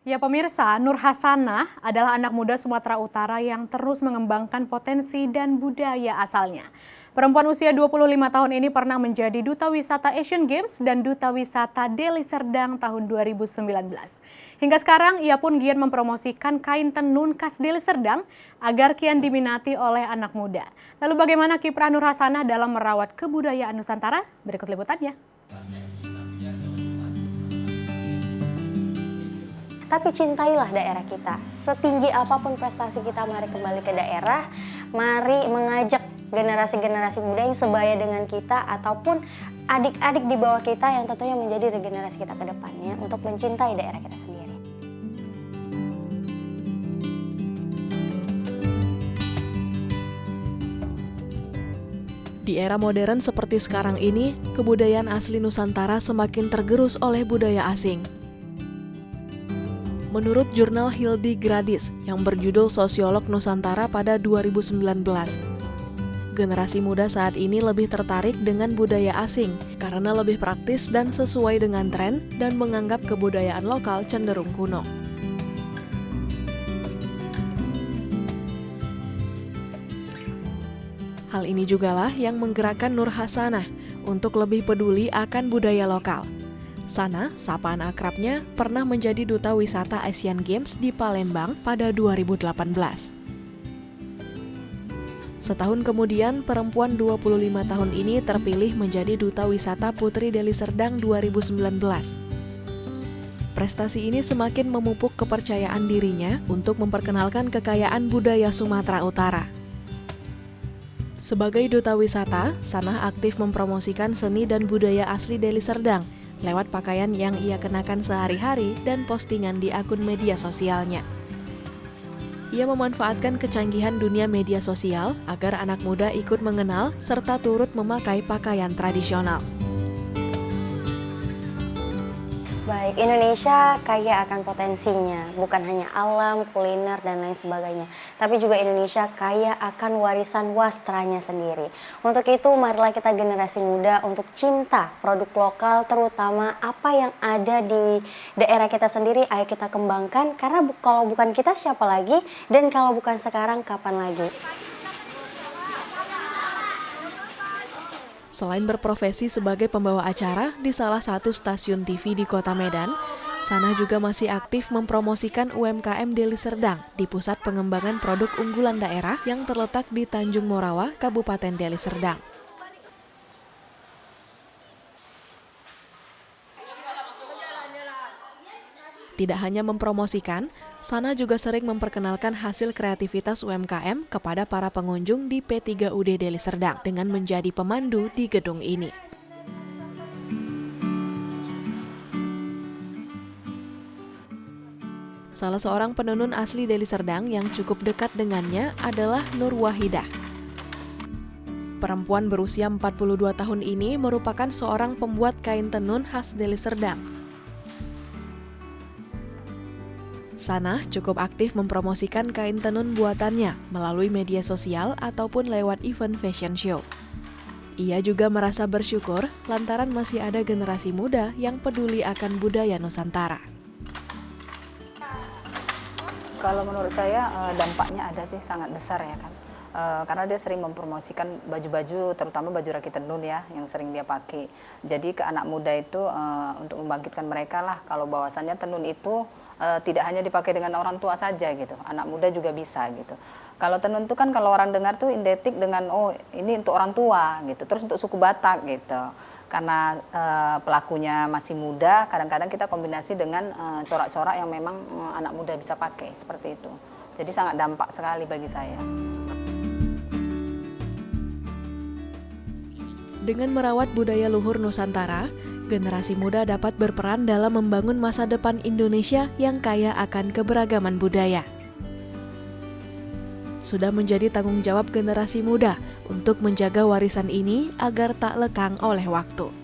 Ya pemirsa, Nur Hasanah adalah anak muda Sumatera Utara yang terus mengembangkan potensi dan budaya asalnya. Perempuan usia 25 tahun ini pernah menjadi Duta Wisata Asian Games dan Duta Wisata Deli Serdang tahun 2019. Hingga sekarang ia pun giat mempromosikan kain tenun khas Deli Serdang agar kian diminati oleh anak muda. Lalu bagaimana kiprah Nur Hasanah dalam merawat kebudayaan Nusantara? Berikut liputannya. Tapi cintailah daerah kita. Setinggi apapun prestasi kita, mari kembali ke daerah. Mari mengajak generasi-generasi muda yang sebaya dengan kita ataupun adik-adik di bawah kita yang tentunya menjadi regenerasi kita ke depannya untuk mencintai daerah kita sendiri. Di era modern seperti sekarang ini, kebudayaan asli Nusantara semakin tergerus oleh budaya asing. Menurut jurnal Hildi Gradis yang berjudul Sosiolog Nusantara pada 2019, generasi muda saat ini lebih tertarik dengan budaya asing karena lebih praktis dan sesuai dengan tren dan menganggap kebudayaan lokal cenderung kuno. Hal ini jugalah yang menggerakkan Nur Hasanah untuk lebih peduli akan budaya lokal. Sana, sapaan akrabnya, pernah menjadi Duta Wisata Asian Games di Palembang pada 2018. Setahun kemudian, perempuan 25 tahun ini terpilih menjadi Duta Wisata Putri Deli Serdang 2019. Prestasi ini semakin memupuk kepercayaan dirinya untuk memperkenalkan kekayaan budaya Sumatera Utara. Sebagai Duta Wisata, Sanah aktif mempromosikan seni dan budaya asli Deli Serdang lewat pakaian yang ia kenakan sehari-hari dan postingan di akun media sosialnya. Ia memanfaatkan kecanggihan dunia media sosial agar anak muda ikut mengenal serta turut memakai pakaian tradisional. Baik, Indonesia kaya akan potensinya, bukan hanya alam, kuliner, dan lain sebagainya. Tapi juga Indonesia kaya akan warisan wastranya sendiri. Untuk itu, marilah kita generasi muda untuk cinta produk lokal, terutama apa yang ada di daerah kita sendiri, ayo kita kembangkan. Karena kalau bukan kita, siapa lagi? Dan kalau bukan sekarang, kapan lagi? Selain berprofesi sebagai pembawa acara di salah satu stasiun TV di Kota Medan, Sanah juga masih aktif mempromosikan UMKM Deli Serdang di Pusat Pengembangan Produk Unggulan Daerah yang terletak di Tanjung Morawa, Kabupaten Deli Serdang. Tidak hanya mempromosikan, Sana juga sering memperkenalkan hasil kreativitas UMKM kepada para pengunjung di P3UD Deli Serdang dengan menjadi pemandu di gedung ini. Salah seorang penenun asli Deli Serdang yang cukup dekat dengannya adalah Nur Wahidah. Perempuan berusia 42 tahun ini merupakan seorang pembuat kain tenun khas Deli Serdang. Sanah cukup aktif mempromosikan kain tenun buatannya melalui media sosial ataupun lewat event fashion show. Ia juga merasa bersyukur lantaran masih ada generasi muda yang peduli akan budaya Nusantara. Kalau menurut saya dampaknya ada sih sangat besar ya kan. Karena dia sering mempromosikan baju-baju, terutama baju rakit tenun ya, yang sering dia pakai. Jadi ke anak muda itu untuk membangkitkan mereka lah kalau bahwasannya tenun itu tidak hanya dipakai dengan orang tua saja gitu, anak muda juga bisa gitu. Kalau tenun itu kan kalau orang dengar tuh identik dengan oh ini untuk orang tua gitu, terus untuk suku Batak gitu. Karena pelakunya masih muda, kadang-kadang kita kombinasi dengan corak-corak yang memang anak muda bisa pakai seperti itu. Jadi sangat dampak sekali bagi saya. Dengan merawat budaya luhur Nusantara, generasi muda dapat berperan dalam membangun masa depan Indonesia yang kaya akan keberagaman budaya. Sudah menjadi tanggung jawab generasi muda untuk menjaga warisan ini agar tak lekang oleh waktu.